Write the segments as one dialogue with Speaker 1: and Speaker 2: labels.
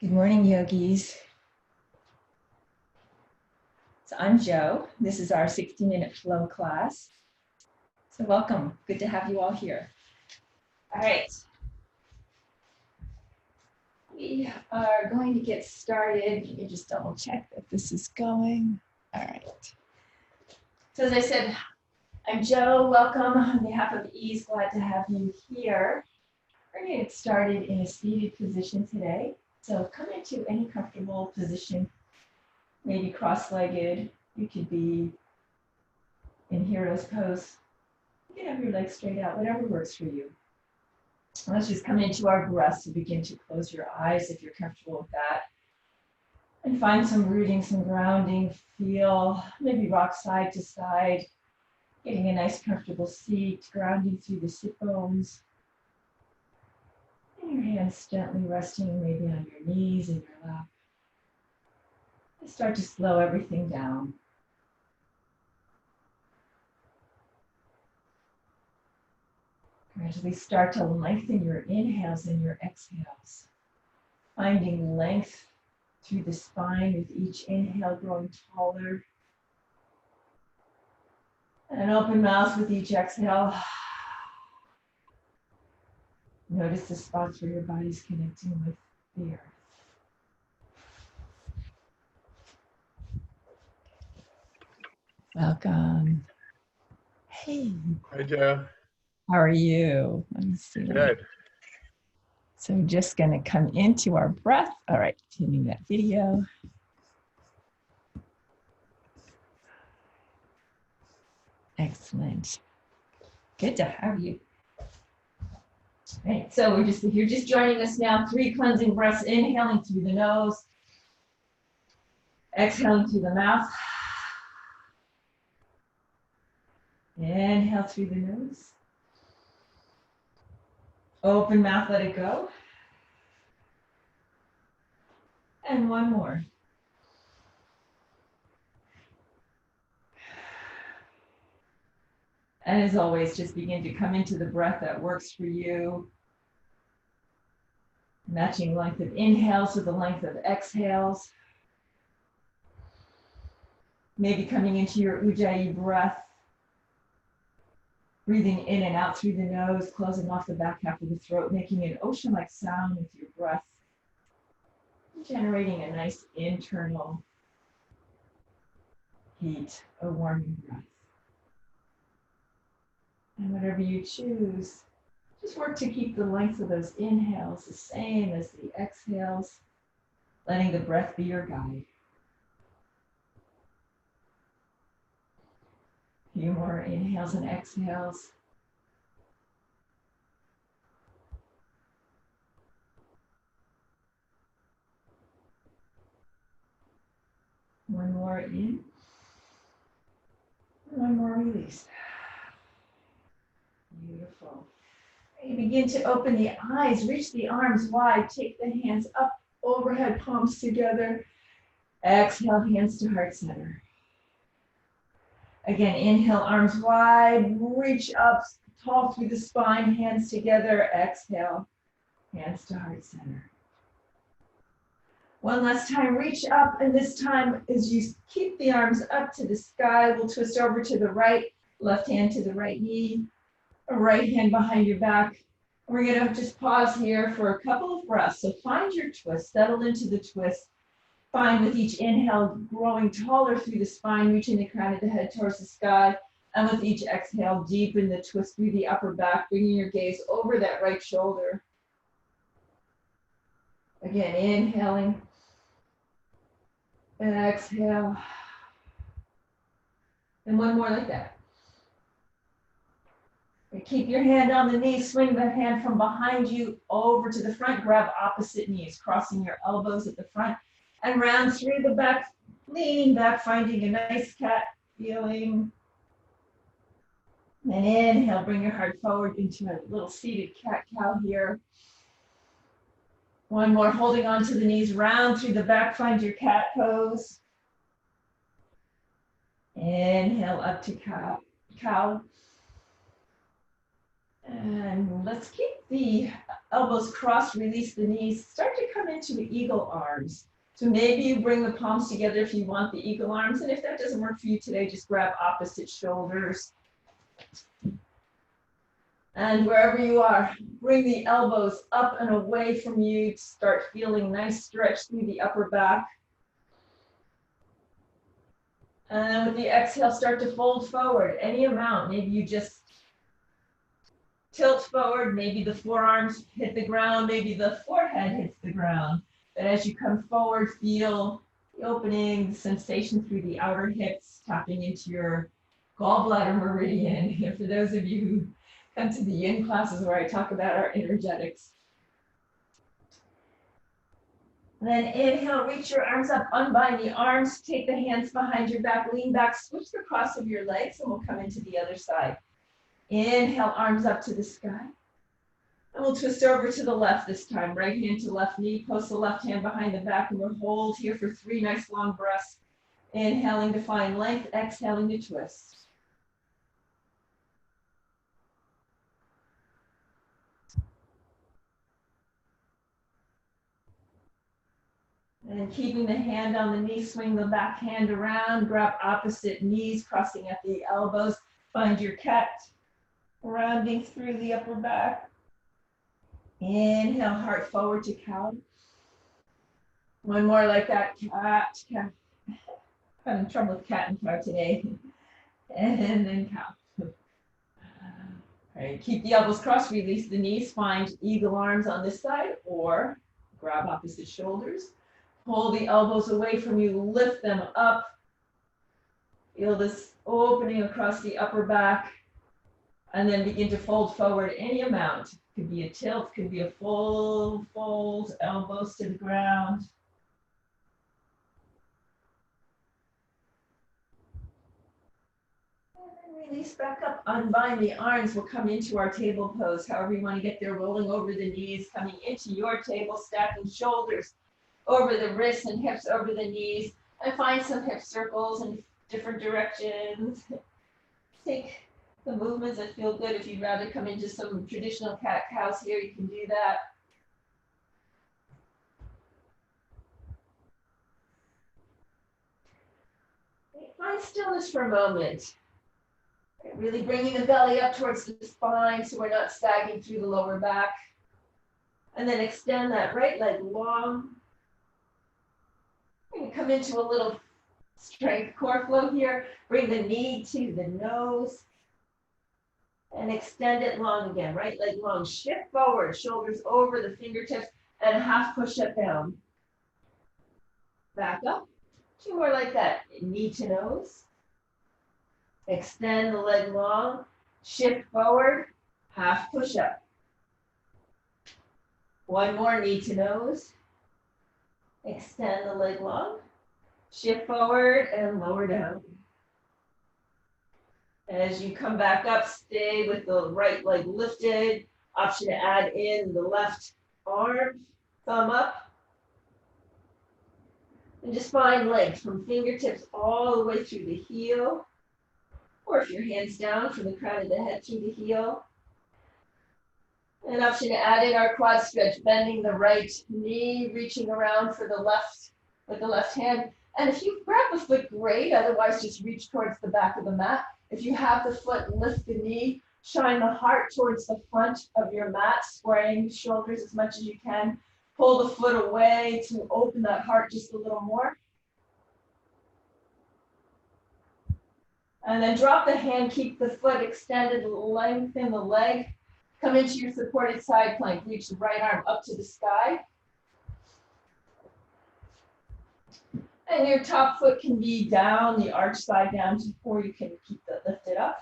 Speaker 1: Good morning, yogis. So I'm Jo. This is our 60-minute flow class. So welcome. Good to have you all here. All right. We are going to get started. Let me just double check that this is going. All right. So as I said, I'm Jo. Welcome. On behalf of EASE, glad to have you here. We're going to get started in a seated position today. So come into any comfortable position, maybe cross-legged. You could be in hero's pose. You can have your legs straight out, whatever works for you. Let's just come into our breath. So begin to close your eyes if you're comfortable with that. And find some rooting, some grounding. Feel, maybe rock side to side. Getting a nice comfortable seat, grounding through the sit bones. And your hands gently resting maybe on your knees in your lap. And start to slow everything down. Gradually start to lengthen your inhales and your exhales. Finding length through the spine with each inhale, growing taller. And an open mouth with each exhale. Notice the spots where your body's connecting with the earth. Welcome. Hey.
Speaker 2: Hi, Jo.
Speaker 1: How are you? Let me see.
Speaker 2: Good.
Speaker 1: So we're just going to come into our breath. All right, continuing that video. Excellent. Good to have you. All right, so if you're just joining us now, 3 cleansing breaths, inhaling through the nose, exhaling through the mouth. Inhale through the nose. Open mouth, let it go. And one more. And as always, just begin to come into the breath that works for you. Matching length of inhales with the length of exhales. Maybe coming into your Ujjayi breath. Breathing in and out through the nose, closing off the back half of the throat, making an ocean-like sound with your breath. Generating a nice internal heat, a warming breath. And whatever you choose, just work to keep the length of those inhales the same as the exhales, letting the breath be your guide. A few more inhales and exhales. One more in. One more release. Beautiful. You begin to open the eyes, reach the arms wide, take the hands up, overhead, palms together. Exhale, hands to heart center. Again, inhale, arms wide, reach up, tall through the spine, hands together. Exhale, hands to heart center. One last time, reach up, and this time as you keep the arms up to the sky, we'll twist over to the right, left hand to the right knee, right hand behind your back. We're gonna just pause here for a couple of breaths. So find your twist, settle into the twist. Find with each inhale, growing taller through the spine, reaching the crown of the head towards the sky. And with each exhale, deepen the twist through the upper back, bringing your gaze over that right shoulder. Again, inhaling. Exhale. And one more like that. Keep your hand on the knee, swing the hand from behind you over to the front, grab opposite knees, crossing your elbows at the front, and round through the back, leaning back, finding a nice cat feeling. And inhale, bring your heart forward into a little seated cat-cow here. One more, holding on to the knees, round through the back, find your cat pose. Inhale up to cow. And let's keep the elbows crossed, release the knees. Start to come into eagle arms. So maybe you bring the palms together if you want the eagle arms. And if that doesn't work for you today, just grab opposite shoulders. And wherever you are, bring the elbows up and away from you to start feeling nice stretch through the upper back. And with the exhale, start to fold forward any amount. Maybe you just tilt forward, maybe the forearms hit the ground, maybe the forehead hits the ground. But as you come forward, feel the opening, the sensation through the outer hips, tapping into your gallbladder meridian. For those of you who come to the yin classes where I talk about our energetics. And then inhale, reach your arms up, unbind the arms, take the hands behind your back, lean back, switch the cross of your legs, and we'll come into the other side. Inhale, arms up to the sky. And we'll twist over to the left this time. Right hand to left knee, post the left hand behind the back, and we'll hold here for 3 nice long breaths. Inhaling to find length, exhaling to twist. And keeping the hand on the knee, swing the back hand around, grab opposite knees, crossing at the elbows. Find your cat, rounding through the upper back. Inhale, heart forward to cow. One more like that, cat. Having trouble with cat and cow today. And then cow. All right, keep the elbows crossed, release the knees, find eagle arms on this side or grab opposite shoulders. Pull the elbows away from you, lift them up. Feel this opening across the upper back, and then begin to fold forward any amount. Could be a tilt, could be a full fold, elbows to the ground. And then release back up, unbind the arms. We'll come into our table pose. However you want to get there, rolling over the knees, coming into your table, stacking shoulders over the wrists and hips over the knees, and find some hip circles in different directions. Take the movements that feel good. If you'd rather come into some traditional cat-cows here, you can do that. Find stillness for a moment. Really bringing the belly up towards the spine so we're not sagging through the lower back. And then extend that right leg long. We're going to come into a little strength core flow here. Bring the knee to the nose. And extend it long again. Right leg long. Shift forward. Shoulders over the fingertips. And half push up down. Back up. 2 more like that. Knee to nose. Extend the leg long. Shift forward. Half push up. 1 more. Knee to nose. Extend the leg long, shift forward and lower down. As you come back up, stay with the right leg lifted. Option to add in the left arm, thumb up. And just find length from fingertips all the way through the heel. Or if your hand's down, from the crown of the head through the heel. An option to add in our quad stretch, bending the right knee, reaching around for the left with the left hand. And if you grab the foot, great. Otherwise, just reach towards the back of the mat. If you have the foot, lift the knee, shine the heart towards the front of your mat, squaring shoulders as much as you can. Pull the foot away to open that heart just a little more. And then drop the hand, keep the foot extended, lengthen the leg. Come into your supported side plank. Reach the right arm up to the sky. And your top foot can be down, the arch side down, or you can keep it lifted up.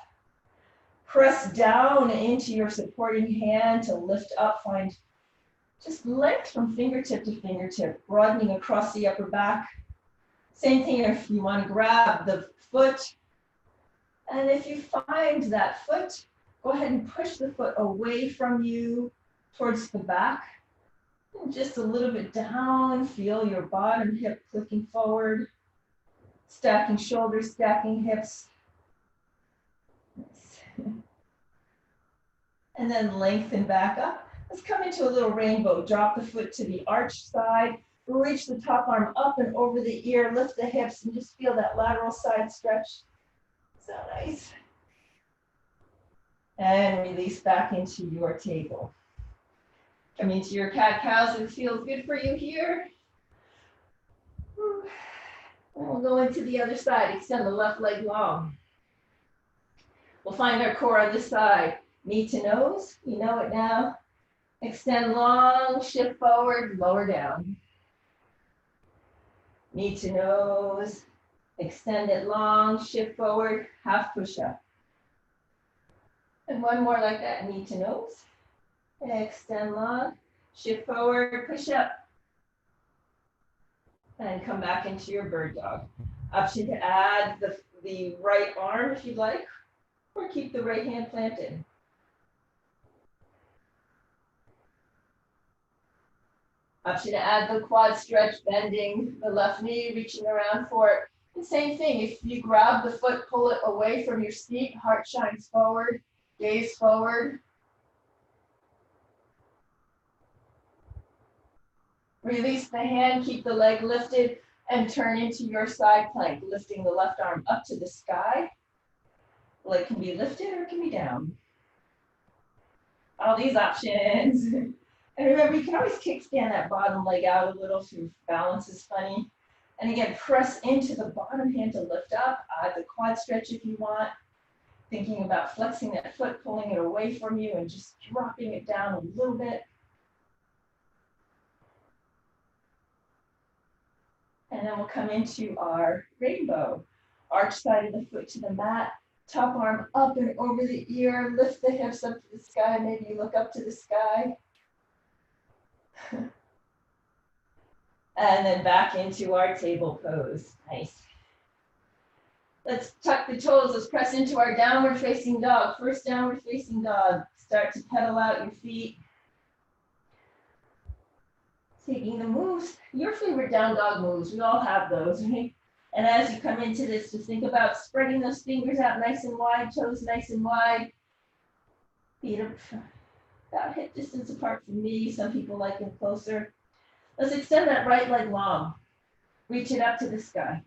Speaker 1: Press down into your supporting hand to lift up. Find just length from fingertip to fingertip, broadening across the upper back. Same thing if you want to grab the foot. And if you find that foot, go ahead and push the foot away from you towards the back. And just a little bit down, feel your bottom hip clicking forward. Stacking shoulders, stacking hips. And then lengthen back up. Let's come into a little rainbow. Drop the foot to the arched side. We'll reach the top arm up and over the ear, lift the hips, and just feel that lateral side stretch. So nice. And release back into your table. Come into your cat-cows if it feels good for you here. And we'll go into the other side. Extend the left leg long. We'll find our core on this side. Knee to nose, you know it now. Extend long, shift forward, lower down. Knee to nose, extend it long, shift forward, half push up. And one more like that, knee to nose. Extend long, shift forward, push up. And come back into your bird dog. Option to add the right arm if you'd like, or keep the right hand planted. Option to add the quad stretch, bending the left knee, reaching around for it. The same thing, if you grab the foot, pull it away from your seat, heart shines forward, gaze forward. Release the hand, keep the leg lifted, and turn into your side plank, lifting the left arm up to the sky. The leg can be lifted or it can be down. All these options. And remember, you can always kickstand that bottom leg out a little if your balance is funny. And again, press into the bottom hand to lift up. Add the quad stretch if you want. Thinking about flexing that foot, pulling it away from you, and just dropping it down a little bit. And then we'll come into our rainbow. Arch side of the foot to the mat. Top arm up and over the ear. Lift the hips up to the sky. Maybe you look up to the sky. And then back into our table pose. Nice. Let's tuck the toes. Let's press into our downward facing dog. First downward facing dog. Start to pedal out your feet. Taking the moves, your favorite down dog moves. We all have those, right? And as you come into this, just think about spreading those fingers out nice and wide, toes nice and wide. Feet are about hip distance apart from me. Some people like them closer. Let's extend that right leg long. Reach it up to the sky.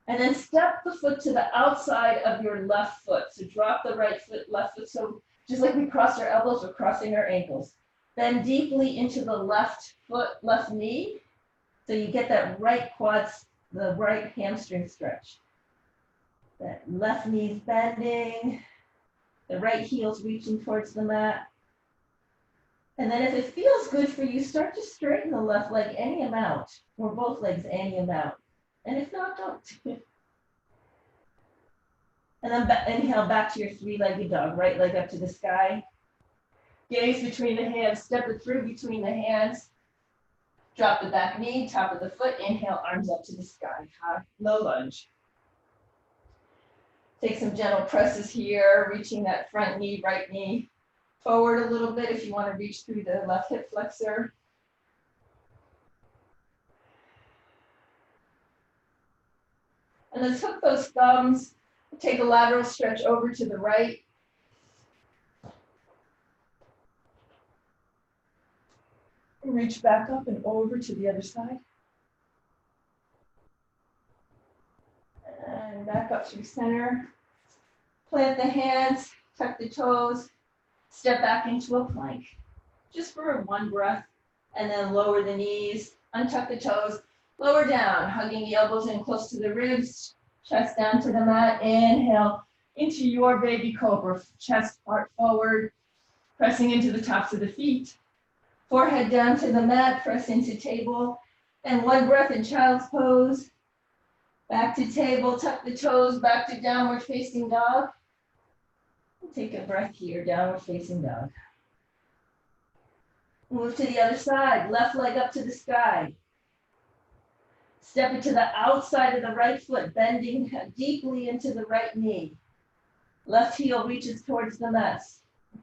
Speaker 1: And then step the foot to the outside of your left foot. So drop the right foot, left foot. So just like we cross our elbows, we're crossing our ankles. Bend deeply into the left foot, left knee. So you get that right quads, the right hamstring stretch. That left knee's bending. The right heel's reaching towards the mat. And then if it feels good for you, start to straighten the left leg any amount, or both legs any amount. And if not, don't. And then inhale back to your three-legged dog, right leg up to the sky. Gaze between the hands, step it through between the hands. Drop the back knee, top of the foot, inhale, arms up to the sky, low lunge. Take some gentle presses here, reaching that front knee, right knee forward a little bit if you want to reach through the left hip flexor. And let's hook those thumbs, take a lateral stretch over to the right. Reach back up and over to the other side. And back up through center. Plant the hands, tuck the toes, step back into a plank. Just for one breath. And then lower the knees, untuck the toes, lower down, hugging the elbows in close to the ribs, chest down to the mat. Inhale into your baby cobra, chest part forward, pressing into the tops of the feet. Forehead down to the mat, press into table, and one breath in child's pose. Back to table, tuck the toes, back to downward facing dog. Take a breath here, downward facing dog. Move to the other side, left leg up to the sky. Step it to the outside of the right foot, bending deeply into the right knee. Left heel reaches towards the mat.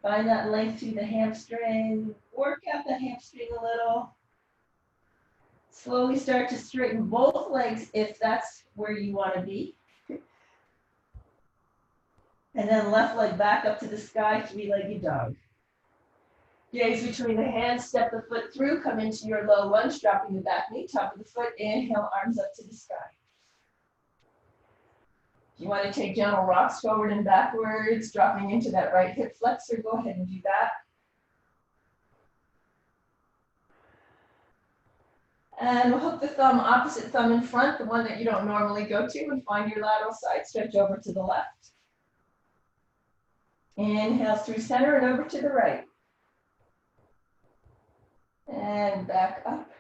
Speaker 1: Find that length through the hamstring. Work out the hamstring a little. Slowly start to straighten both legs if that's where you want to be. And then left leg back up to the sky, three-legged dog. Gaze between the hands, step the foot through, come into your low lunge, dropping the back knee, top of the foot, inhale, arms up to the sky. If you want to take gentle rocks forward and backwards, dropping into that right hip flexor, go ahead and do that. And we'll hook the thumb, opposite thumb in front, the one that you don't normally go to, and find your lateral side stretch over to the left. Inhale through center and over to the right. And back up.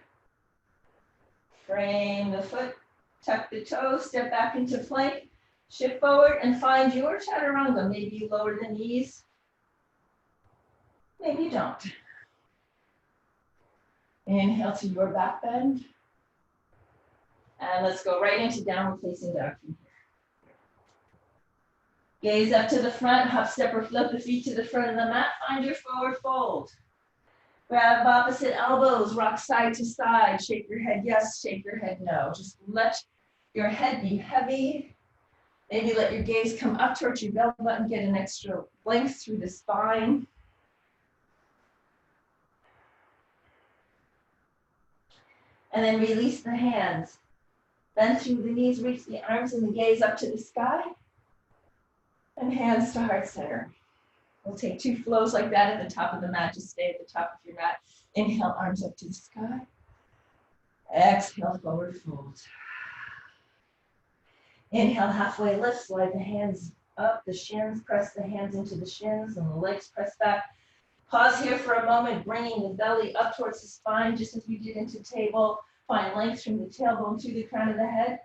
Speaker 1: Frame the foot, tuck the toes, step back into plank, shift forward and find your chaturanga. Maybe you lower the knees, maybe you don't. Inhale to your back bend. And let's go right into downward facing dog from here. Gaze up to the front, hop, step, or flip the feet to the front of the mat. Find your forward fold. Grab opposite elbows, rock side to side. Shake your head yes, shake your head no. Just let your head be heavy. Maybe let your gaze come up towards your belly button, get an extra length through the spine. And then release the hands. Bend through the knees, reach the arms and the gaze up to the sky. And hands to heart center. We'll take 2 flows like that at the top of the mat. Just stay at the top of your mat. Inhale, arms up to the sky. Exhale, forward fold. Inhale, halfway lift, slide the hands up, the shins, press the hands into the shins and the legs press back. Pause here for a moment, bringing the belly up towards the spine, just as we did into table. Find length from the tailbone to the crown of the head.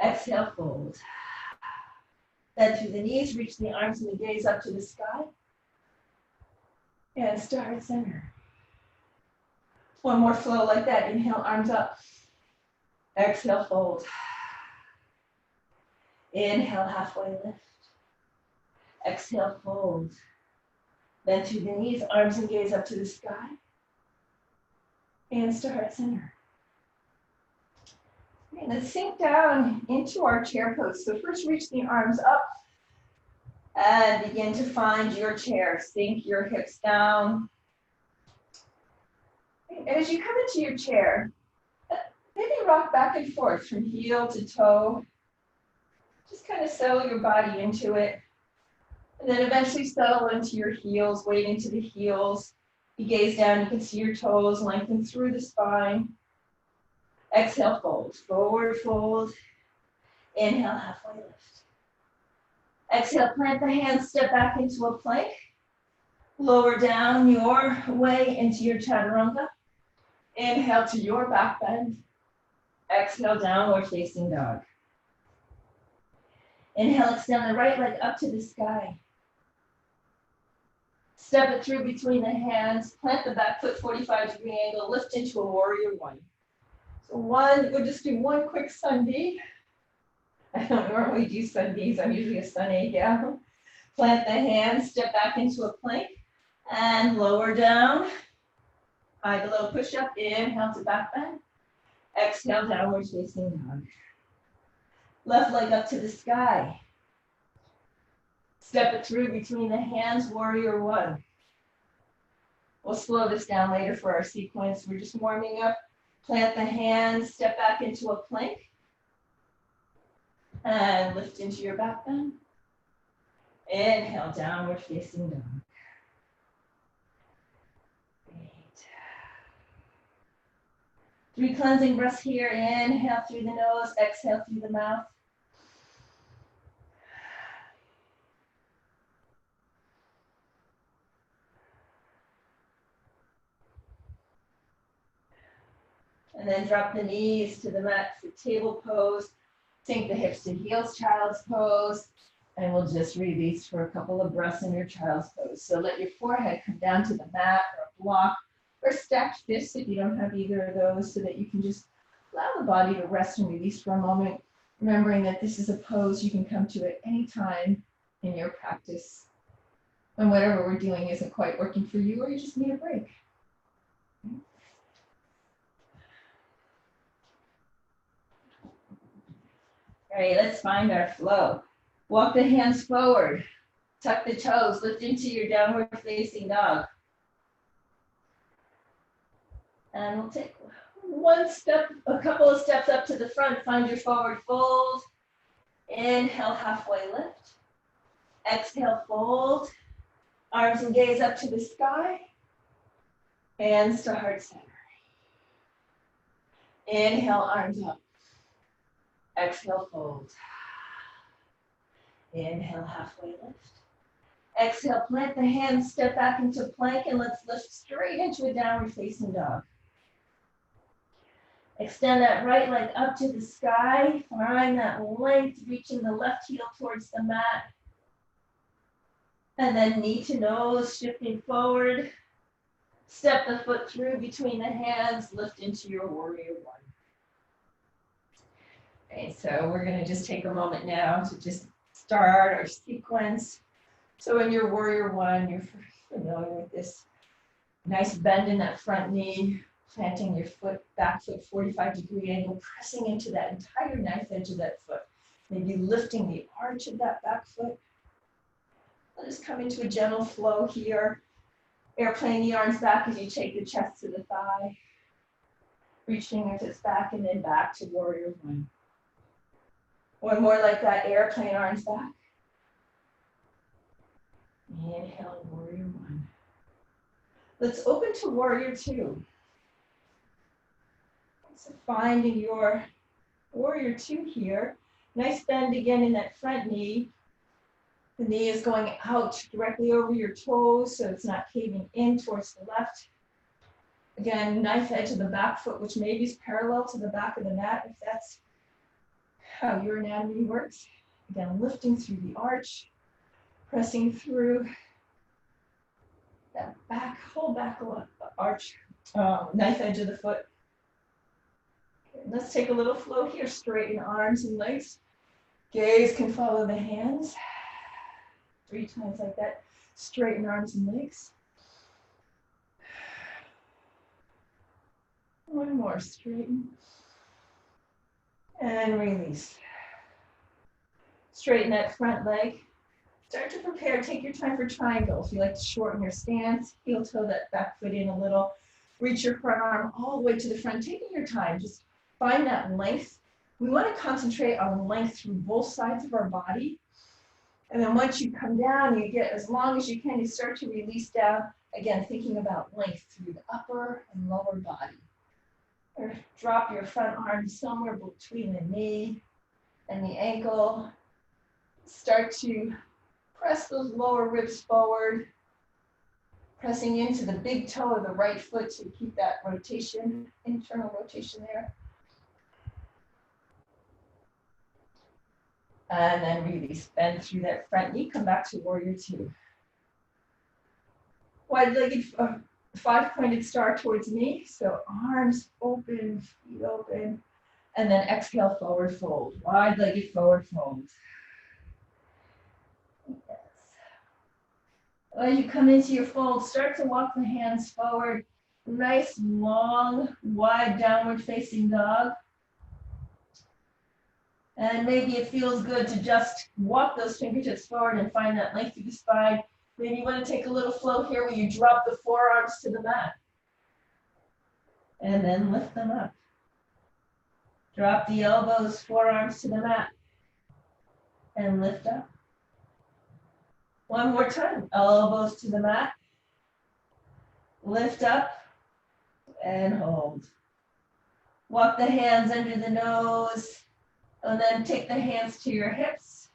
Speaker 1: Exhale, fold. Bend through the knees, reach the arms and the gaze up to the sky. And start center. One more flow like that. Inhale, arms up. Exhale, fold. Inhale, halfway lift. Exhale, fold. Bend through the knees, arms and gaze up to the sky. And start center. Okay, let's sink down into our chair pose. So first reach the arms up and begin to find your chair. Sink your hips down. And as you come into your chair, maybe rock back and forth from heel to toe. Just kind of settle your body into it. And then eventually settle into your heels, weight into the heels. You gaze down, you can see your toes lengthen through the spine. Exhale, fold, forward fold. Inhale, halfway lift. Exhale, plant the hands, step back into a plank. Lower down your way into your chaturanga. Inhale to your back bend. Exhale, downward facing dog. Inhale, extend the right leg up to the sky. Step it through between the hands, plant the back foot 45-degree angle, lift into a warrior one. So we'll just do one quick sun B. I don't normally do sun Bs, I'm usually a sun A gal. Plant the hands, step back into a plank, and lower down. High to low push up, inhale to back bend. Exhale, downward facing dog. Left leg up to the sky. Step it through between the hands, warrior one. We'll slow this down later for our sequence. We're just warming up. Plant the hands, step back into a plank. And lift into your back bend. Inhale, downward facing dog. Great. 3 cleansing breaths here. Inhale through the nose, exhale through the mouth. And then drop the knees to the mat for table pose. Sink the hips to heels, child's pose. And we'll just release for a couple of breaths in your child's pose. So let your forehead come down to the mat or a block or stacked fists if you don't have either of those, so that you can just allow the body to rest and release for a moment. Remembering that this is a pose you can come to at any time in your practice when whatever we're doing isn't quite working for you or you just need a break. All right, let's find our flow. Walk the hands forward, tuck the toes, lift into your downward facing dog. And we'll take one step, a couple of steps up to the front, find your forward fold. Inhale, halfway lift. Exhale, fold. Arms and gaze up to the sky. Hands to heart center. Inhale, arms up. Exhale, fold. Inhale, halfway lift. Exhale, plant the hands, step back into plank, and let's lift straight into a downward facing dog. Extend that right leg up to the sky. Find that length, reaching the left heel towards the mat. And then knee to nose, shifting forward. Step the foot through between the hands, lift into your warrior one. Okay, so we're going to just take a moment now to just start our sequence. So in your warrior one, you're familiar with this nice bend in that front knee, planting your foot, back foot 45-degree angle, pressing into that entire knife edge of that foot. Maybe lifting the arch of that back foot. Let us come into a gentle flow here. Airplane the arms back as you take the chest to the thigh. Reach fingertips back and then back to warrior one. One more like that, airplane arms back. Inhale, warrior one. Let's open to warrior two. So finding your warrior two here. Nice bend again in that front knee. The knee is going out directly over your toes, so it's not caving in towards the left. Again, knife edge of the back foot, which maybe is parallel to the back of the mat, if that's how your anatomy works. Again, lifting through the arch, pressing through that back, whole back arch, knife edge of the foot. Okay, let's take a little flow here, straighten arms and legs. Gaze can follow the hands. 3 times like that. Straighten arms and legs. One more, straighten. And release. Straighten that front leg. Start to prepare, take your time for triangle. If you like to shorten your stance, heel toe that back foot in a little. Reach your front arm all the way to the front, taking your time. Just find that length. We want to concentrate on length through both sides of our body. And then once you come down, you get as long as you can, you start to release down. Again, thinking about length through the upper and lower body. Or drop your front arm somewhere between the knee and the ankle. Start to press those lower ribs forward. Pressing into the big toe of the right foot to keep that rotation, internal rotation there. And then release, bend through that front knee, come back to warrior two. Wide-legged, 5-pointed star towards me, so arms open, feet open, and then exhale, forward fold, wide-legged forward fold. Yes. As you come into your fold, start to walk the hands forward, nice, long, wide, downward facing dog. And maybe it feels good to just walk those fingertips forward and find that length through the spine. Maybe you want to take a little flow here where you drop the forearms to the mat. And then lift them up. Drop the elbows, forearms to the mat. And lift up. One more time. Elbows to the mat. Lift up. And hold. Walk the hands under the nose. And then take the hands to your hips,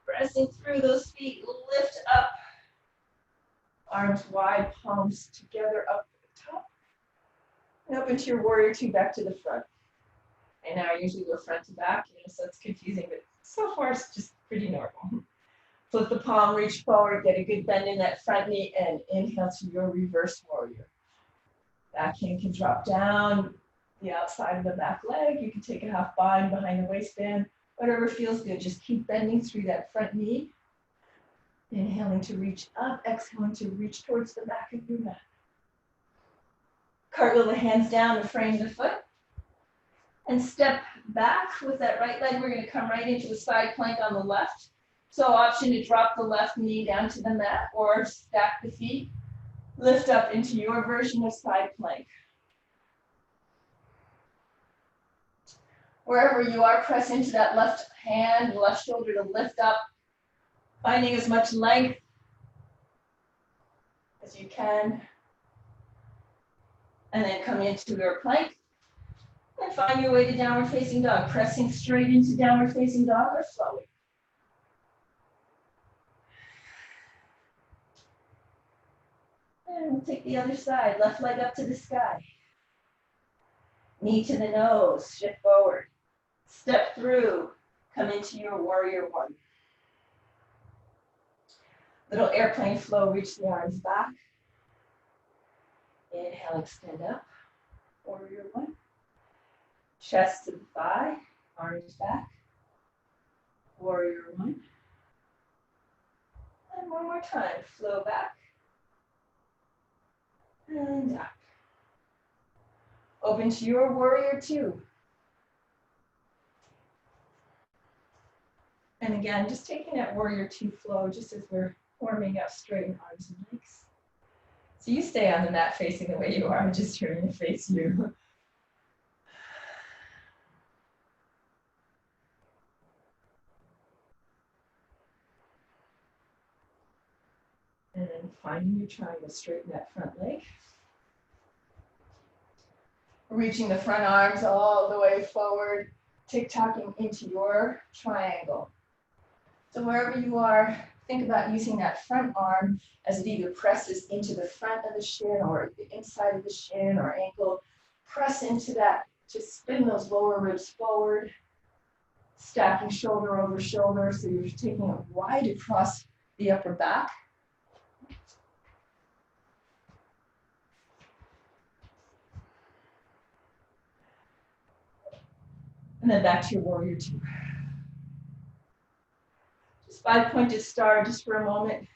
Speaker 1: pressing through those feet, lift up, arms wide, palms together up at the top, and up into your warrior two, back to the front. And now I usually go front to back, so it's confusing, but so far it's just pretty normal. Flip the palm, reach forward, get a good bend in that front knee, and inhale to your reverse warrior. Back hand can drop down the outside of the back leg. You can take a half bind behind the waistband, whatever feels good. Just keep bending through that front knee. Inhaling to reach up, exhaling to reach towards the back of your mat. Cartwheel the hands down to frame the foot. And step back with that right leg. We're going to come right into a side plank on the left. So option to drop the left knee down to the mat or stack the feet. Lift up into your version of side plank. Wherever you are, press into that left hand, left shoulder to lift up, finding as much length as you can. And then come into your plank and find your way to downward facing dog, pressing straight into downward facing dog or slowly. And we'll take the other side, left leg up to the sky. Knee to the nose, shift forward. Step through, come into your warrior one. Little airplane flow, reach the arms back. Inhale, extend up, warrior one. Chest to the thigh, arms back, warrior one. And one more time, flow back and up. Open to your warrior two. And again, just taking that warrior two flow just as we're warming up, straighten arms and legs. So you stay on the mat facing the way you are, I'm just turning to face you. And then finding your triangle, straighten that front leg. Reaching the front arms all the way forward, tick-tocking into your triangle. So wherever you are, think about using that front arm as it either presses into the front of the shin or the inside of the shin or ankle. Press into that, just spin those lower ribs forward, stacking shoulder over shoulder, so you're taking it wide across the upper back. And then back to your warrior two. Just 5-pointed star just for a moment.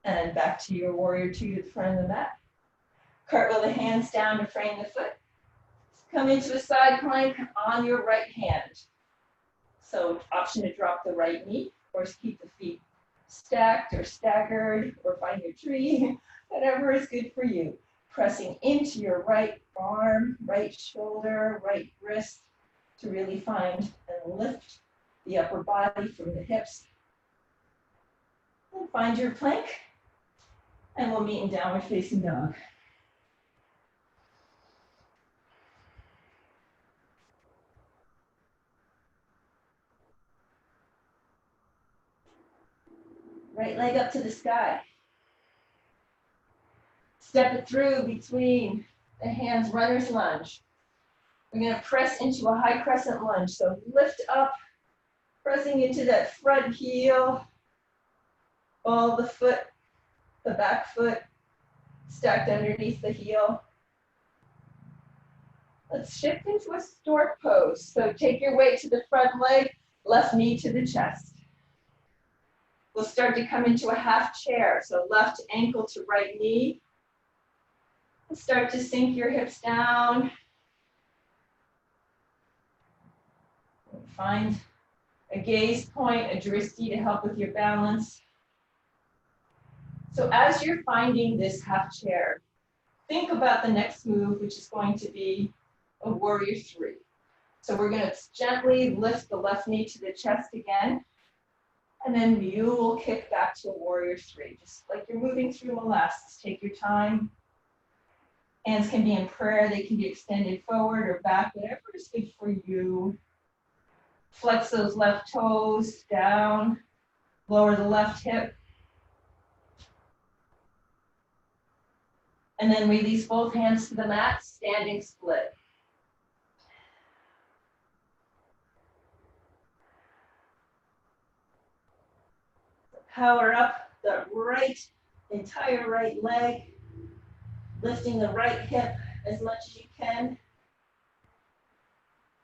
Speaker 1: And back to your warrior two to the front of the mat. Cartwheel the hands down to frame the foot. Come into a side plank on your right hand. So option to drop the right knee, or keep the feet stacked or staggered, or find your tree, whatever is good for you. Pressing into your right arm, right shoulder, right wrist to really find and lift the upper body from the hips. And find your plank, and we'll meet in downward facing dog. Right leg up to the sky. Step it through between the hands, runner's lunge. We're going to press into a high crescent lunge. So lift up, pressing into that front heel, ball the foot, the back foot, stacked underneath the heel. Let's shift into a stork pose. So take your weight to the front leg, left knee to the chest. We'll start to come into a half chair. So left ankle to right knee. And start to sink your hips down. Find a gaze point, a drishti to help with your balance. So as you're finding this half chair, think about the next move, which is going to be a warrior three. So we're going to gently lift the left knee to the chest again, and then mule kick back to a warrior three. Just like you're moving through molasses, take your time. Hands can be in prayer, they can be extended forward or back, whatever is good for you. Flex those left toes down, lower the left hip. And then release both hands to the mat, standing split. Power up the entire right leg, lifting the right hip as much as you can.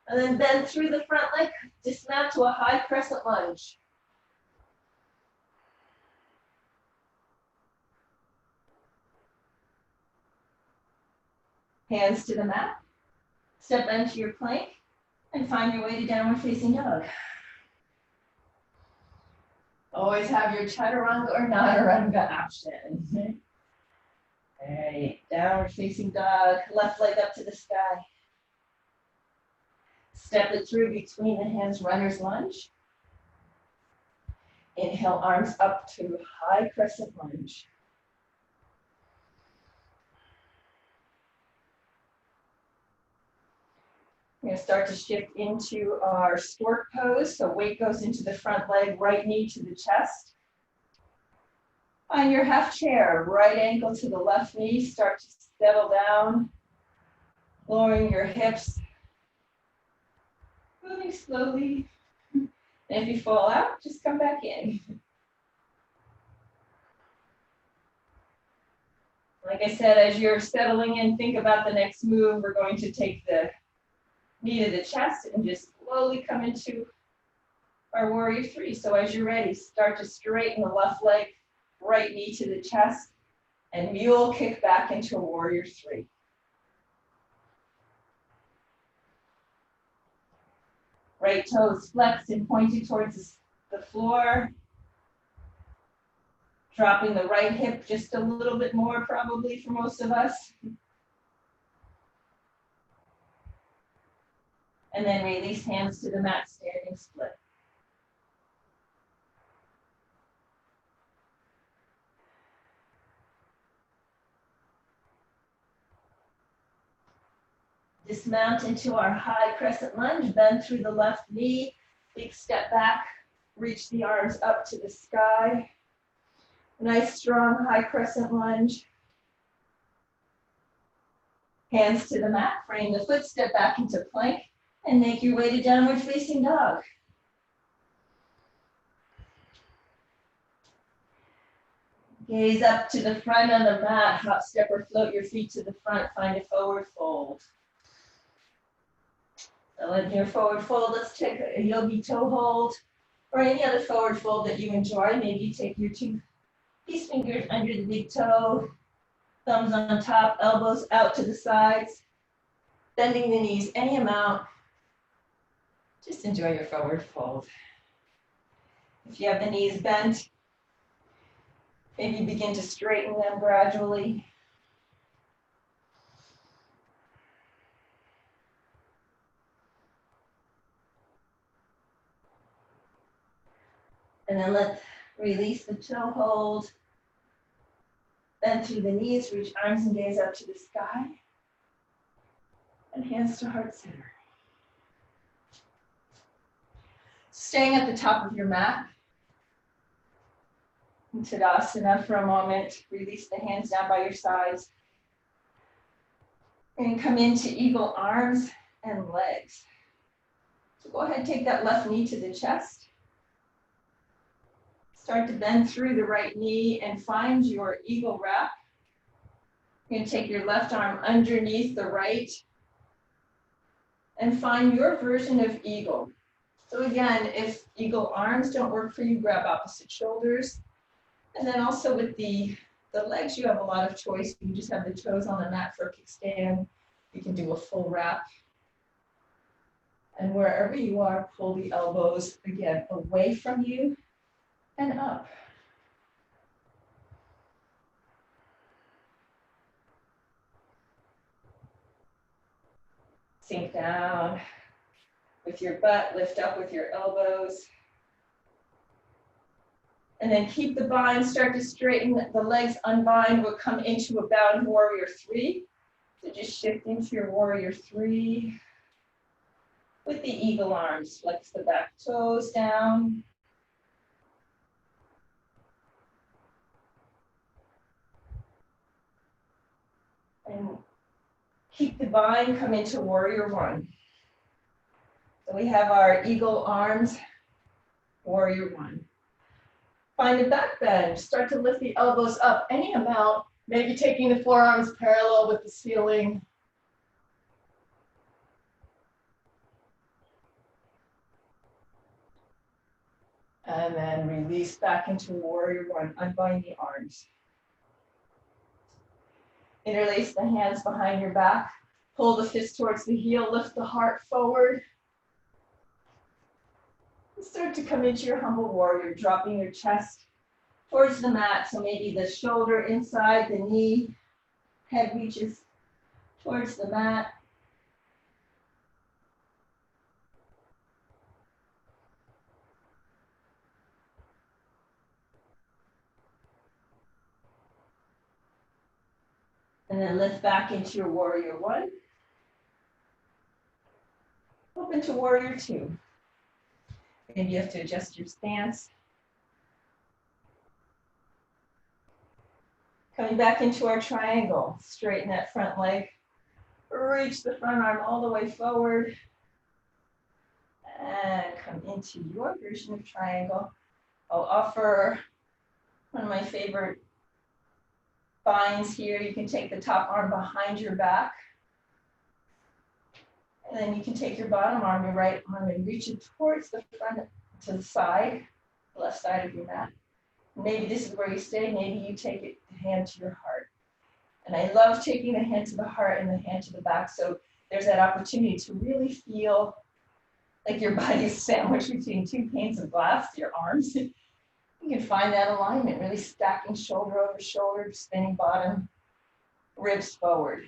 Speaker 1: And then bend through the front leg, dismount to a high crescent lunge. Hands to the mat. Step into your plank and find your way to downward facing dog. Always have your chaturanga or nataranga option. All right, downward facing dog, left leg up to the sky. Step it through between the hands, runner's lunge. Inhale, arms up to high crescent lunge. We're going to start to shift into our stork pose. So weight goes into the front leg, right knee to the chest. On your half chair, right ankle to the left knee. Start to settle down, lowering your hips, moving slowly. And if you fall out, just come back in. Like I said, as you're settling in, think about the next move. We're going to take the knee to the chest and just slowly come into our warrior three. So as you're ready, start to straighten the left leg, right knee to the chest, and mule kick back into a warrior three. Right toes flexed and pointed towards the floor. Dropping the right hip just a little bit more probably for most of us. And then release hands to the mat, standing split. Dismount into our high crescent lunge, bend through the left knee, big step back, reach the arms up to the sky. Nice strong high crescent lunge. Hands to the mat, frame the foot, step back into plank, and make your way to downward facing dog. Gaze up to the front of the mat, hop, step, or float your feet to the front, find a forward fold. So in your forward fold, let's take a yogi toe hold, or any other forward fold that you enjoy. Maybe take your two peace fingers under the big toe, thumbs on top, elbows out to the sides, bending the knees any amount. Just enjoy your forward fold. If you have the knees bent, maybe begin to straighten them gradually. And then release the toe hold. Bend through the knees, reach arms and gaze up to the sky. And hands to heart center. Staying at the top of your mat. In Tadasana for a moment. Release the hands down by your sides. And come into eagle arms and legs. So go ahead and take that left knee to the chest. Start to bend through the right knee and find your eagle wrap. You're going to take your left arm underneath the right and find your version of eagle. So again, if eagle arms don't work for you, grab opposite shoulders. And then also with the legs, you have a lot of choice. You can just have the toes on the mat for a kickstand. You can do a full wrap. And wherever you are, pull the elbows, again, away from you and up. Sink down with your butt, lift up with your elbows. And then keep the bind, start to straighten the legs, unbind. We'll come into a bound warrior three. So just shift into your warrior three with the eagle arms. Flex the back toes down. And keep the bind, come into warrior one. So we have our eagle arms, warrior one. Find a back bend, start to lift the elbows up any amount, maybe taking the forearms parallel with the ceiling. And then release back into warrior one, unbind the arms. Interlace the hands behind your back, pull the fist towards the heel, lift the heart forward. And start to come into your humble warrior, dropping your chest towards the mat. So maybe the shoulder inside the knee, head reaches towards the mat. And then lift back into your warrior one. Open to warrior two. Maybe you have to adjust your stance. Coming back into our triangle, straighten that front leg. Reach the front arm all the way forward. And come into your version of triangle. I'll offer one of my favorite binds here. You can take the top arm behind your back. And then you can take your bottom arm, your right arm, and reach it towards the front to the side, left side of your mat. Maybe this is where you stay. Maybe you take it, the hand to your heart. And I love taking the hand to the heart and the hand to the back. So there's that opportunity to really feel like your body is sandwiched between two panes of glass, your arms. You can find that alignment, really stacking shoulder over shoulder, spinning bottom, ribs forward.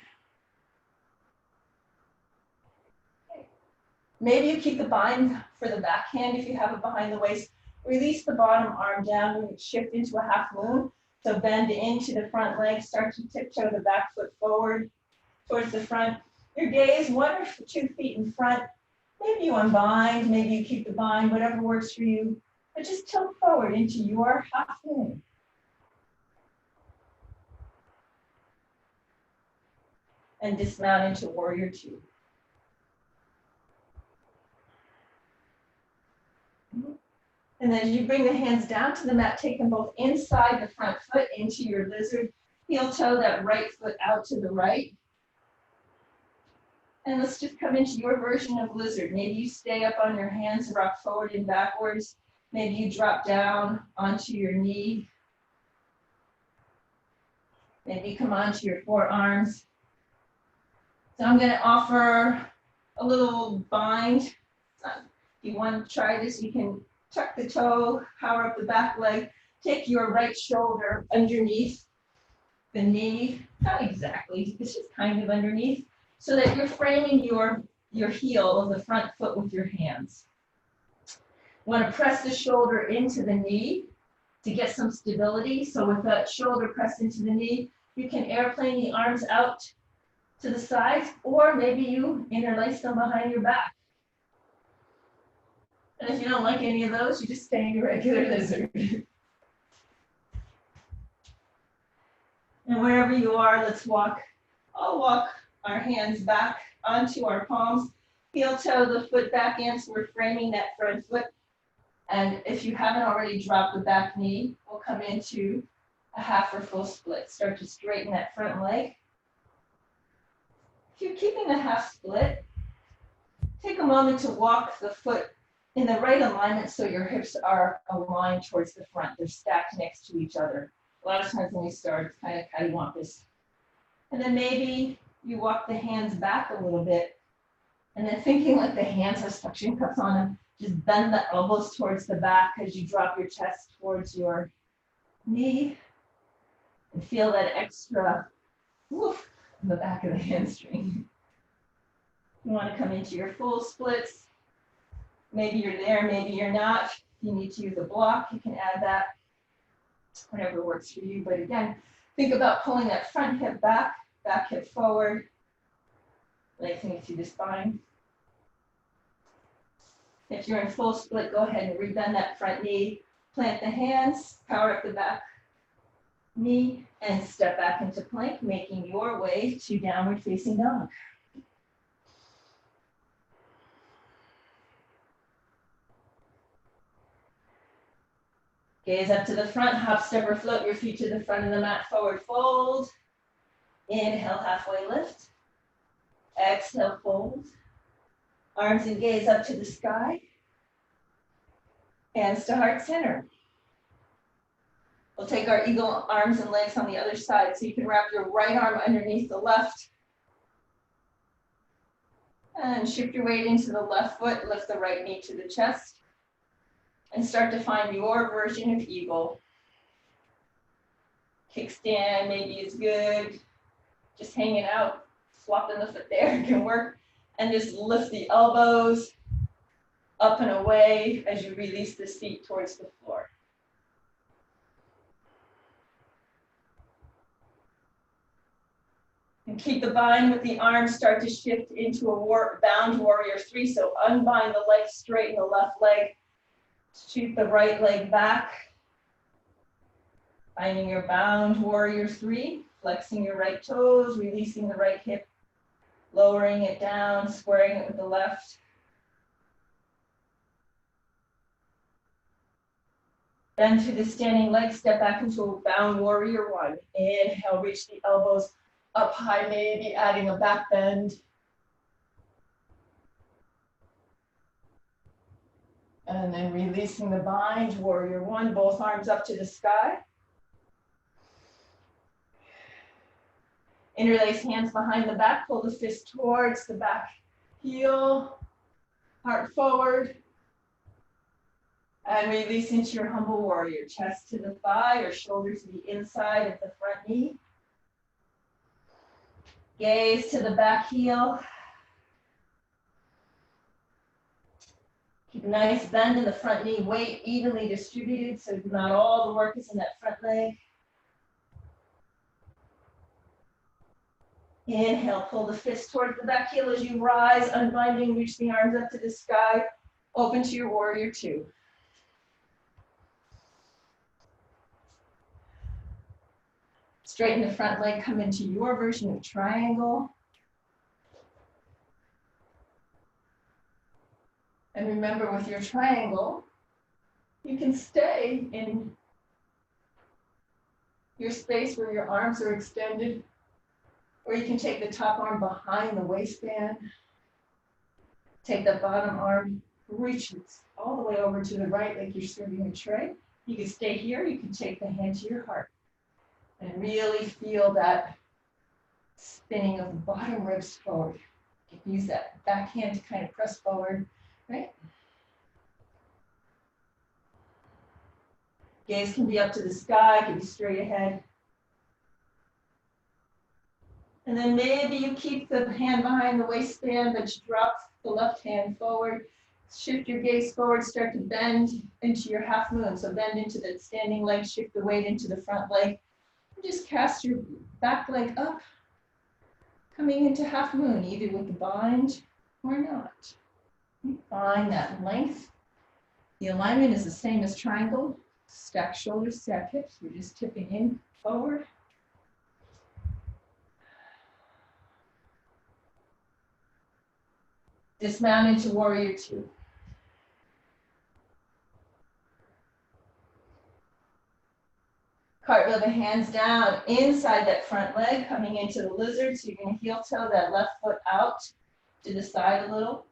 Speaker 1: Okay. Maybe you keep the bind for the back hand if you have it behind the waist. Release the bottom arm down and shift into a half moon. So bend into the front leg, start to tiptoe the back foot forward towards the front. Your gaze 1 or 2 feet in front. Maybe you unbind, maybe you keep the bind, whatever works for you. But just tilt forward into your half moon. And dismount into warrior two. And then as you bring the hands down to the mat, take them both inside the front foot into your lizard. Heel toe that right foot out to the right. And let's just come into your version of lizard. Maybe you stay up on your hands, rock forward and backwards. Maybe you drop down onto your knee. Maybe you come onto your forearms. So I'm going to offer a little bind. If you want to try this, you can tuck the toe, power up the back leg, take your right shoulder underneath the knee, not exactly, it's just kind of underneath, so that you're framing your heel of the front foot with your hands. You want to press the shoulder into the knee to get some stability. So with that shoulder pressed into the knee, you can airplane the arms out to the sides, or maybe you interlace them behind your back. And if you don't like any of those, you just stay in your regular lizard. And wherever you are, let's walk. I'll walk our hands back onto our palms. Heel toe the foot back in, so we're framing that front foot. And if you haven't already dropped the back knee, we'll come into a half or full split. Start to straighten that front leg. If you're keeping the half split, take a moment to walk the foot in the right alignment so your hips are aligned towards the front. They're stacked next to each other. A lot of times when we start, it's kind of how you want this. And then maybe you walk the hands back a little bit. And then thinking like the hands have suction cups on them, just bend the elbows towards the back as you drop your chest towards your knee. And feel that extra woof in the back of the hamstring. You want to come into your full splits. Maybe you're there, maybe you're not. If you need to use a block, you can add that, whatever works for you. But again, think about pulling that front hip back, back hip forward, lengthening through the spine. If you're in full split, go ahead and rebend that front knee, plant the hands, power up the back knee, and step back into plank, making your way to downward facing dog. Gaze up to the front, hop, step, or float your feet to the front of the mat, forward fold. Inhale, halfway lift. Exhale, fold. Arms and gaze up to the sky. Hands to heart center. We'll take our eagle arms and legs on the other side. So you can wrap your right arm underneath the left. And shift your weight into the left foot, lift the right knee to the chest. And start to find your version of eagle. Kickstand maybe is good. Just hanging out, swapping the foot there can work. And just lift the elbows up and away as you release the feet towards the floor. And keep the bind with the arms, start to shift into a bound warrior 3. So unbind the leg, straighten the left leg, shoot the right leg back. Finding your bound warrior 3, flexing your right toes, releasing the right hip, lowering it down, squaring it with the left. Then to the standing leg, step back into a bound warrior 1. Inhale, reach the elbows up high, maybe adding a back bend. And then releasing the bind, warrior 1, both arms up to the sky. Interlace hands behind the back, pull the fist towards the back heel, heart forward. And release into your humble warrior, chest to the thigh or shoulders to the inside of the front knee. Gaze to the back heel. Keep a nice bend in the front knee, weight evenly distributed so not all the work is in that front leg. Inhale, pull the fist towards the back heel as you rise, unbinding, reach the arms up to the sky, open to your warrior 2. Straighten the front leg, come into your version of triangle. And remember, with your triangle, you can stay in your space where your arms are extended, or you can take the top arm behind the waistband, take the bottom arm, reach it all the way over to the right like you're serving a tray. You can stay here, you can take the hand to your heart and really feel that spinning of the bottom ribs forward. You can use that back hand to kind of press forward, right? Gaze can be up to the sky, can be straight ahead. And then maybe you keep the hand behind the waistband, but you drop the left hand forward. Shift your gaze forward, start to bend into your half moon. So bend into the standing leg, shift the weight into the front leg. And just cast your back leg up, coming into half moon, either with the bind or not. Find that length. The alignment is the same as triangle. Stack shoulders, stack hips. We're just tipping in forward. Dismount into warrior 2. Cartwheel the hands down inside that front leg, coming into the lizard. So you're going to heel toe that left foot out to the side a little.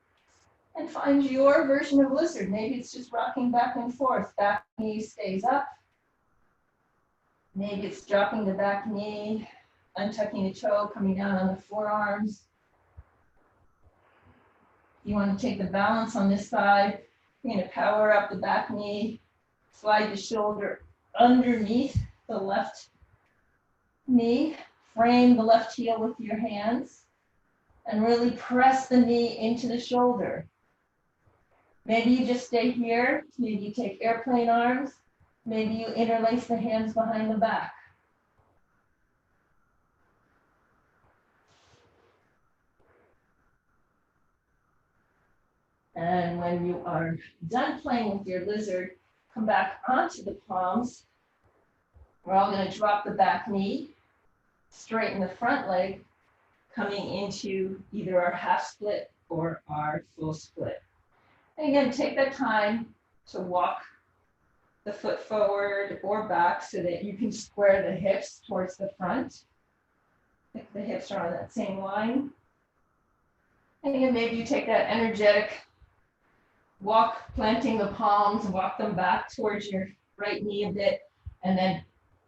Speaker 1: And find your version of lizard. Maybe it's just rocking back and forth. Back knee stays up. Maybe it's dropping the back knee, untucking the toe, coming down on the forearms. You want to take the balance on this side. You're going to power up the back knee, slide the shoulder underneath the left knee, frame the left heel with your hands, and really press the knee into the shoulder. Maybe you just stay here. Maybe you take airplane arms. Maybe you interlace the hands behind the back. And when you are done playing with your lizard, come back onto the palms. We're all going to drop the back knee, straighten the front leg, coming into either our half split or our full split. And again, take that time to walk the foot forward or back so that you can square the hips towards the front. If the hips are on that same line. And again, maybe you take that energetic walk, planting the palms, walk them back towards your right knee a bit, and then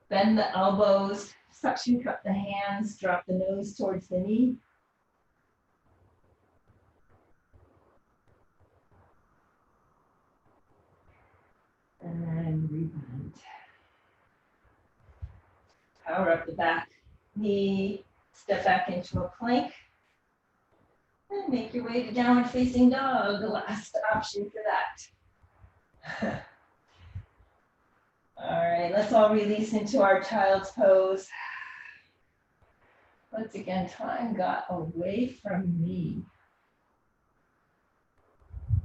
Speaker 1: bend the elbows, suction cup the hands, drop the nose towards the knee. And rebend. Power up the back knee, step back into a plank. And make your way to downward facing dog, the last option for that. All right, let's all release into our child's pose. Once again, time got away from me.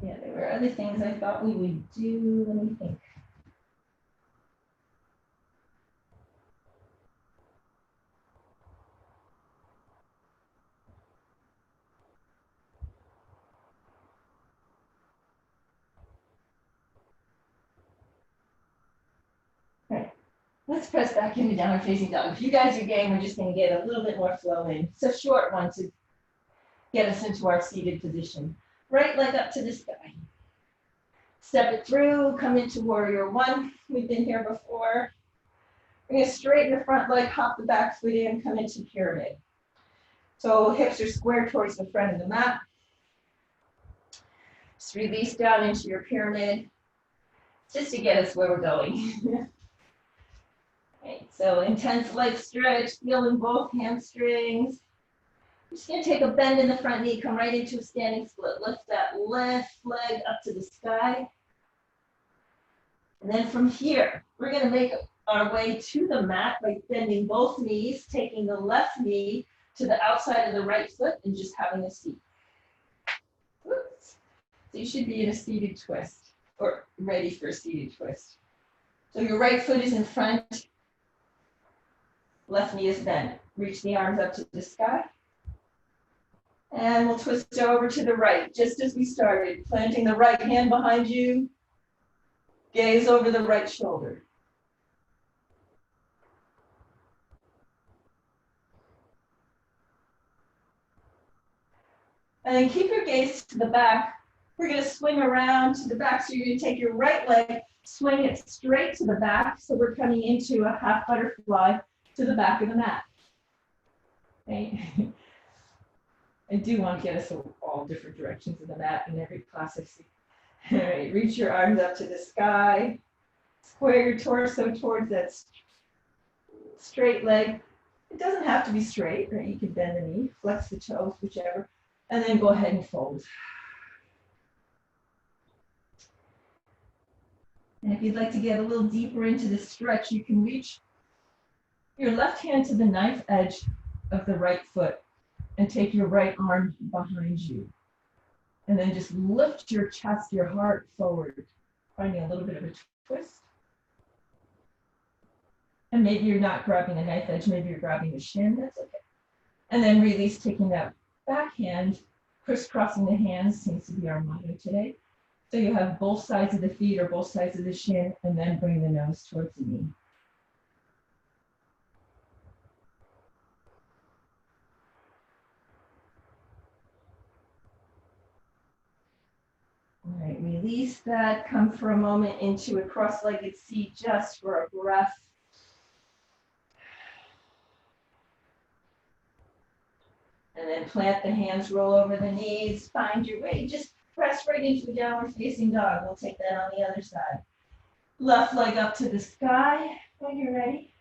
Speaker 1: Yeah, there were other things I thought we would do. Let me think. All right, let's press back into downward facing dog. If you guys are game, we're just going to get a little bit more flow in. It's a short one to get us into our seated position. Right leg up to the sky. Step it through, come into warrior one. We've been here before. We're going to straighten the front leg, hop the back foot in, come into pyramid. So hips are square towards the front of the mat. Just release down into your pyramid, just to get us where we're going. Okay, so intense leg stretch, feeling both hamstrings. I'm just going to take a bend in the front knee, come right into a standing split. Lift that left leg up to the sky. And then from here, we're going to make our way to the mat by bending both knees, taking the left knee to the outside of the right foot and just having a seat. Oops. So you should be in a seated twist or ready for a seated twist. So your right foot is in front, left knee is bent. Reach the arms up to the sky. And we'll twist over to the right, just as we started, planting the right hand behind you, gaze over the right shoulder. And then keep your gaze to the back. We're going to swing around to the back. So you're going to take your right leg, swing it straight to the back. So we're coming into a half butterfly to the back of the mat. Okay. I do want to get us all different directions of the mat in every class I see. All right, reach your arms up to the sky. Square your torso towards that straight leg. It doesn't have to be straight, right? You can bend the knee, flex the toes, whichever. And then go ahead and fold. And if you'd like to get a little deeper into the stretch, you can reach your left hand to the knife edge of the right foot and take your right arm behind you. And then just lift your chest, your heart forward, finding a little bit of a twist. And maybe you're not grabbing a knife edge, maybe you're grabbing a shin, that's okay. And then release, taking that back hand, crisscrossing the hands seems to be our motto today. So you have both sides of the feet or both sides of the shin, and then bring the nose towards the knee. All right, release that. Come for a moment into a cross-legged seat just for a breath. And then plant the hands, roll over the knees, find your way. Just press right into the downward facing dog. We'll take that on the other side. Left leg up to the sky when you're ready.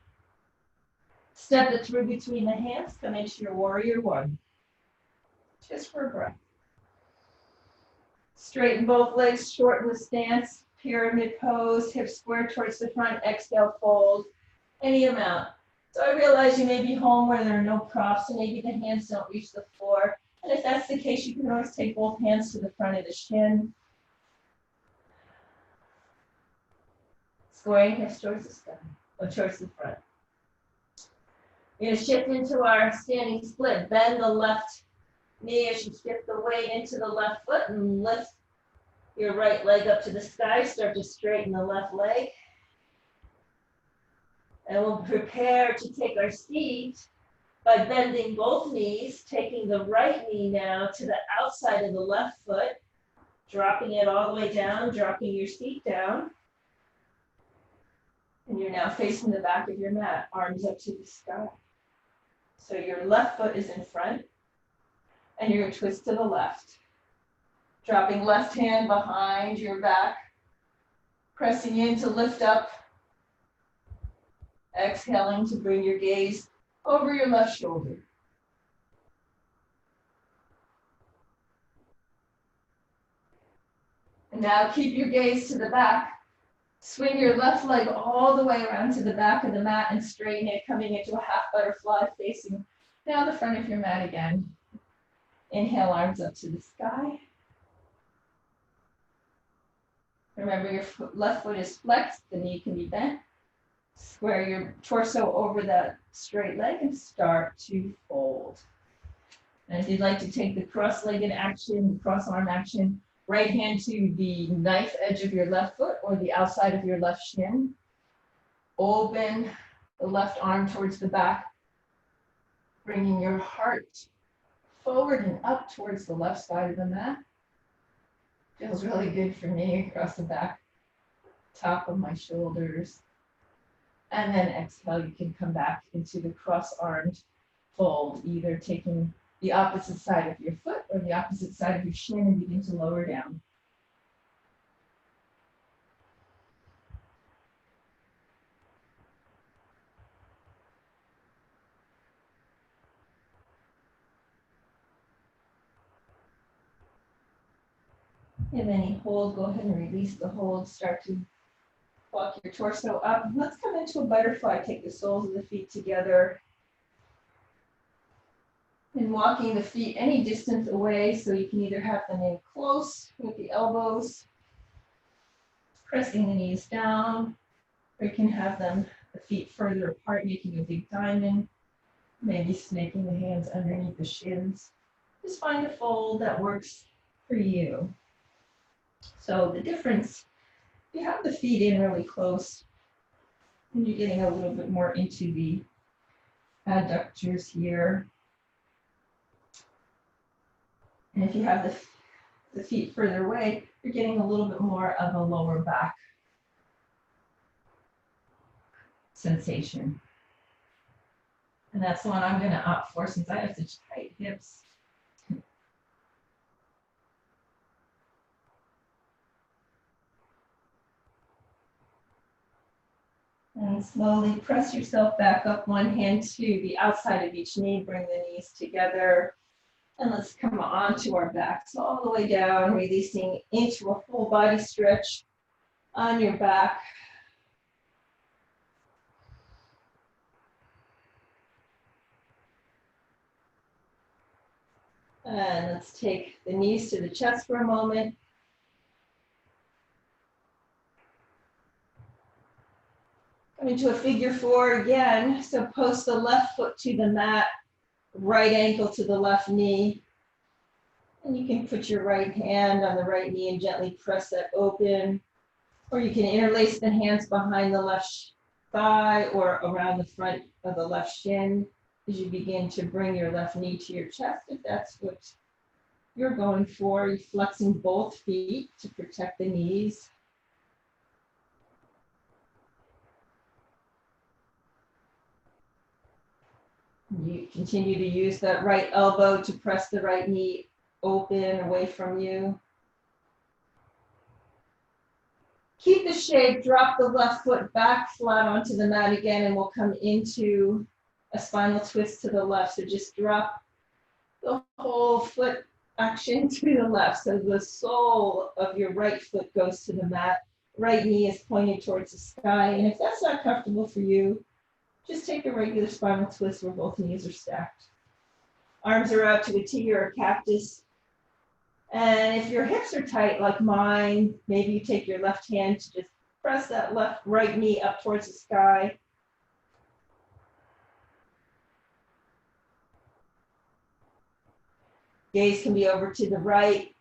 Speaker 1: Step it through between the hands. Come into your warrior one. Just for a breath. Straighten both legs, shorten the stance. Pyramid pose, hips square towards the front. Exhale, fold. Any amount. So I realize you may be home where there are no props, and maybe the hands don't reach the floor. And if that's the case, you can always take both hands to the front of the shin. Squaring hips towards the sky, or towards the front. We're going to shift into our standing split. Bend the left knee as you shift the weight into the left foot and lift your right leg up to the sky. Start to straighten the left leg. And we'll prepare to take our seat by bending both knees, taking the right knee now to the outside of the left foot, dropping it all the way down, dropping your seat down. And you're now facing the back of your mat, arms up to the sky. So your left foot is in front, and you're going to twist to the left. Dropping left hand behind your back, pressing in to lift up. Exhaling to bring your gaze over your left shoulder. And now keep your gaze to the back. Swing your left leg all the way around to the back of the mat and straighten it, coming into a half butterfly facing Now the front of your mat again. Inhale, arms up to the sky. Remember your left foot is flexed, the knee can be bent. Square your torso over that straight leg and start to fold. And if you'd like to take the cross-legged action, the cross-arm action, right hand to the knife edge of your left foot or the outside of your left shin. Open the left arm towards the back, bringing your heart forward and up towards the left side of the mat. Feels really good for me across the back, top of my shoulders. And then exhale, you can come back into the cross-armed fold, either taking the opposite side of your foot or the opposite side of your shin and begin to lower down. If any hold, go ahead and release the hold. Start to walk your torso up. Let's come into a butterfly. Take the soles of the feet together. And walking the feet any distance away, so you can either have them in close with the elbows, pressing the knees down, or you can have them the feet further apart, making a big diamond, maybe snaking the hands underneath the shins. Just find a fold that works for you. So the difference, you have the feet in really close, and you're getting a little bit more into the adductors here. And if you have the feet further away, you're getting a little bit more of a lower back sensation. And that's the one I'm going to opt for since I have such tight hips. And slowly press yourself back up, one hand to the outside of each knee, bring the knees together. And let's come onto our backs all the way down, releasing into a full body stretch on your back. And let's take the knees to the chest for a moment. Come into a figure four again. So post the left foot to the mat, right ankle to the left knee. And you can put your right hand on the right knee and gently press that open. Or you can interlace the hands behind the left thigh or around the front of the left shin as you begin to bring your left knee to your chest, if that's what you're going for. You're flexing both feet to protect the knees. You continue to use that right elbow to press the right knee open away from you. Keep the shape, drop the left foot back flat onto the mat again, and we'll come into a spinal twist to the left. So just drop the whole foot action to the left. So the sole of your right foot goes to the mat. Right knee is pointed towards the sky. And if that's not comfortable for you, just take a regular spinal twist where both knees are stacked. Arms are out to a T or a cactus. And if your hips are tight like mine, maybe you take your left hand to just press that right knee up towards the sky. Gaze can be over to the right.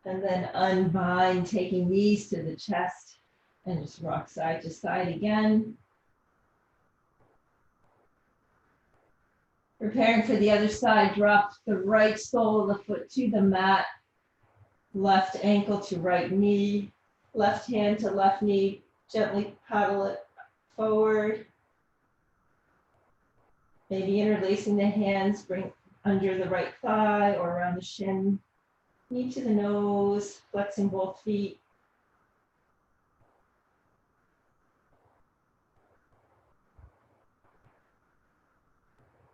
Speaker 1: And then unbind, taking knees to the chest, and just rock side to side again. Preparing for the other side, drop the right sole of the foot to the mat, left ankle to right knee, left hand to left knee, gently paddle it forward. Maybe interlacing the hands, bring under the right thigh or around the shin. Knee to the nose, flexing both feet.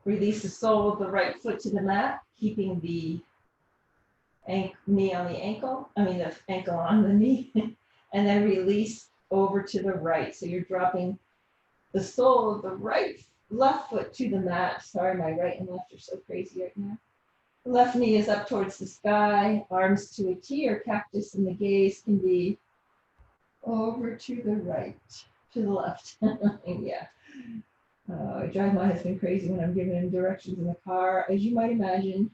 Speaker 1: Release the sole of the right foot to the mat, keeping the knee on the ankle, the ankle on the knee, and then release over to the right. So you're dropping the sole of the left foot to the mat. Sorry, my right and left are so crazy right now. The left knee is up towards the sky, arms to a T or cactus, and the gaze can be over to the right, to the left. Yeah. I drive my husband crazy when I'm giving him directions in the car, as you might imagine.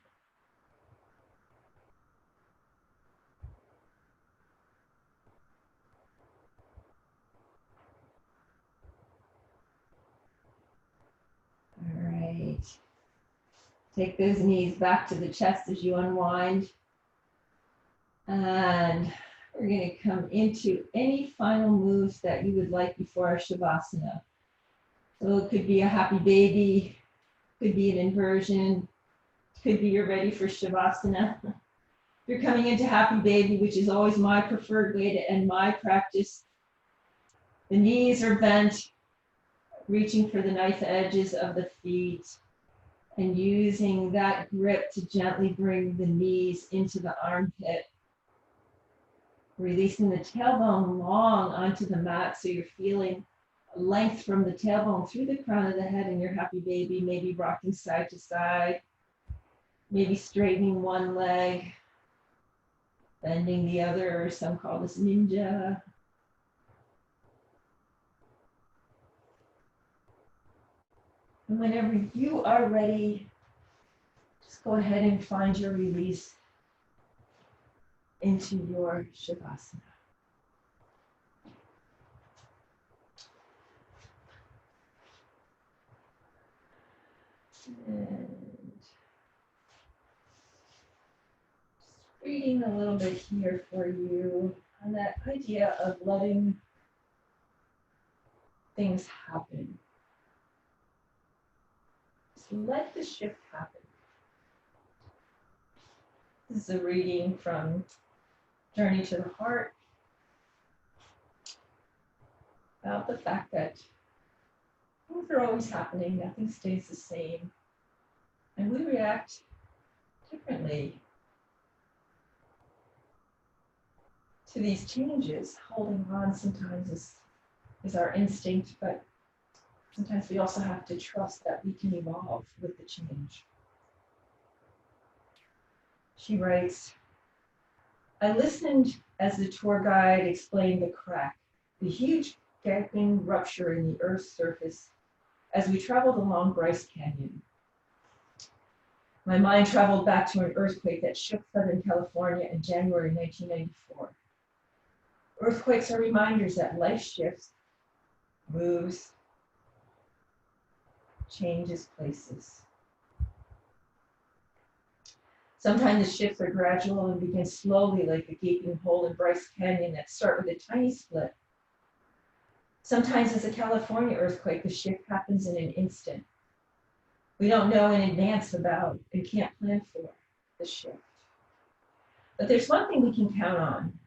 Speaker 1: All right. Take those knees back to the chest as you unwind. And we're going to come into any final moves that you would like before our Shavasana. So it could be a happy baby, could be an inversion, could be you're ready for Shavasana. If you're coming into happy baby, which is always my preferred way to end my practice, the knees are bent, reaching for the knife edges of the feet, and using that grip to gently bring the knees into the armpit. Releasing the tailbone long onto the mat so you're feeling length from the tailbone through the crown of the head in your happy baby, maybe rocking side to side, maybe straightening one leg, bending the other, or some call this ninja. And whenever you are ready, just go ahead and find your release into your Shavasana. And just reading a little bit here for you on that idea of letting things happen. So let the shift happen. This is a reading from Journey to the Heart about the fact that things are always happening, nothing stays the same, and we react differently to these changes. Holding on sometimes is our instinct, but sometimes we also have to trust that we can evolve with the change. She writes, I listened as the tour guide explained the crack, the huge gaping rupture in the Earth's surface as we traveled along Bryce Canyon. My mind traveled back to an earthquake that shook Southern California in January 1994. Earthquakes are reminders that life shifts, moves, changes places. Sometimes the shifts are gradual and begin slowly, like the gaping hole in Bryce Canyon that start with a tiny split. Sometimes as a California earthquake, the shift happens in an instant. We don't know in advance about and can't plan for the shift. But there's one thing we can count on.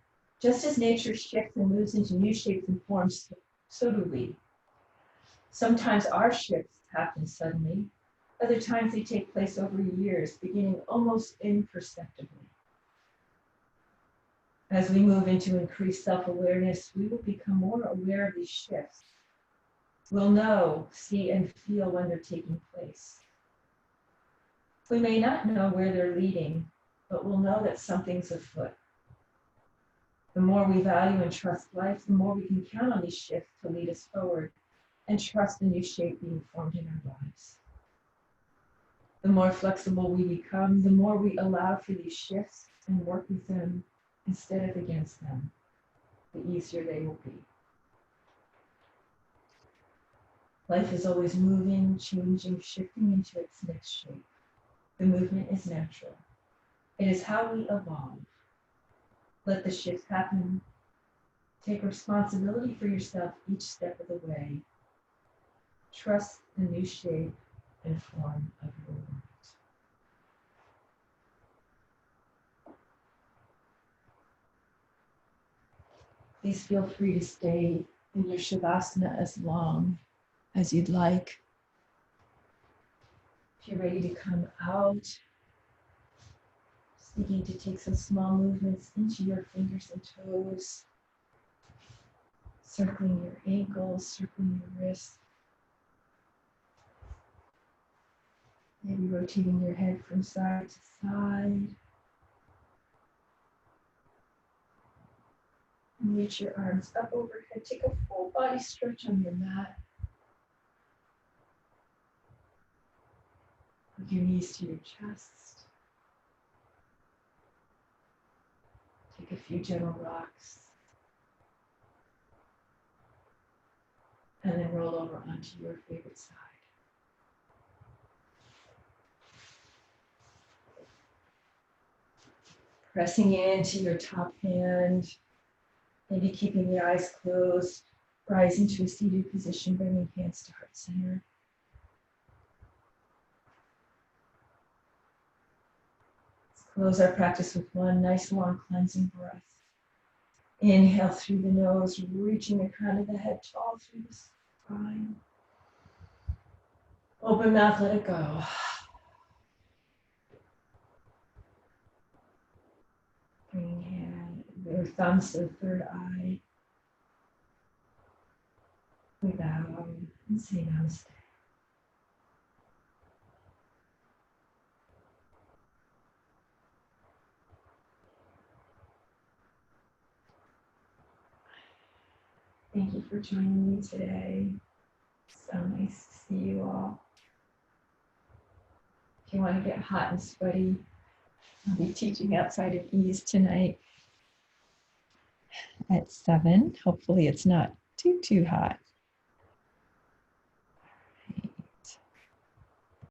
Speaker 1: Just as nature shifts and moves into new shapes and forms, so do we. Sometimes our shifts happen suddenly. Other times they take place over years, beginning almost imperceptibly. As we move into increased self-awareness, we will become more aware of these shifts. We'll know, see, and feel when they're taking place. We may not know where they're leading, but we'll know that something's afoot. The more we value and trust life, the more we can count on these shifts to lead us forward and trust the new shape being formed in our lives. The more flexible we become, the more we allow for these shifts and work with them instead of against them, the easier they will be. Life is always moving, changing, shifting into its next shape. The movement is natural. It is how we evolve. Let the shift happen. Take responsibility for yourself each step of the way. Trust the new shape and form of your world. Please feel free to stay in your Shavasana as long as you'd like. If you're ready to come out, Begin to take some small movements into your fingers and toes, circling your ankles, circling your wrists. Maybe rotating your head from side to side. And reach your arms up overhead. Take a full body stretch on your mat. Hug your knees to your chest. Take a few gentle rocks. And then roll over onto your favorite side. Pressing into your top hand, maybe keeping the eyes closed, rising to a seated position, bringing hands to heart center. Let's close our practice with one nice long cleansing breath. Inhale through the nose, reaching the crown of the head tall through the spine. Open mouth, let it go. Bringing hand, your thumbs to the third eye. We bow and say namaste. Thank you for joining me today. So nice to see you all. If you want to get hot and sweaty, I'll be teaching outside of ease tonight at 7. Hopefully it's not too hot.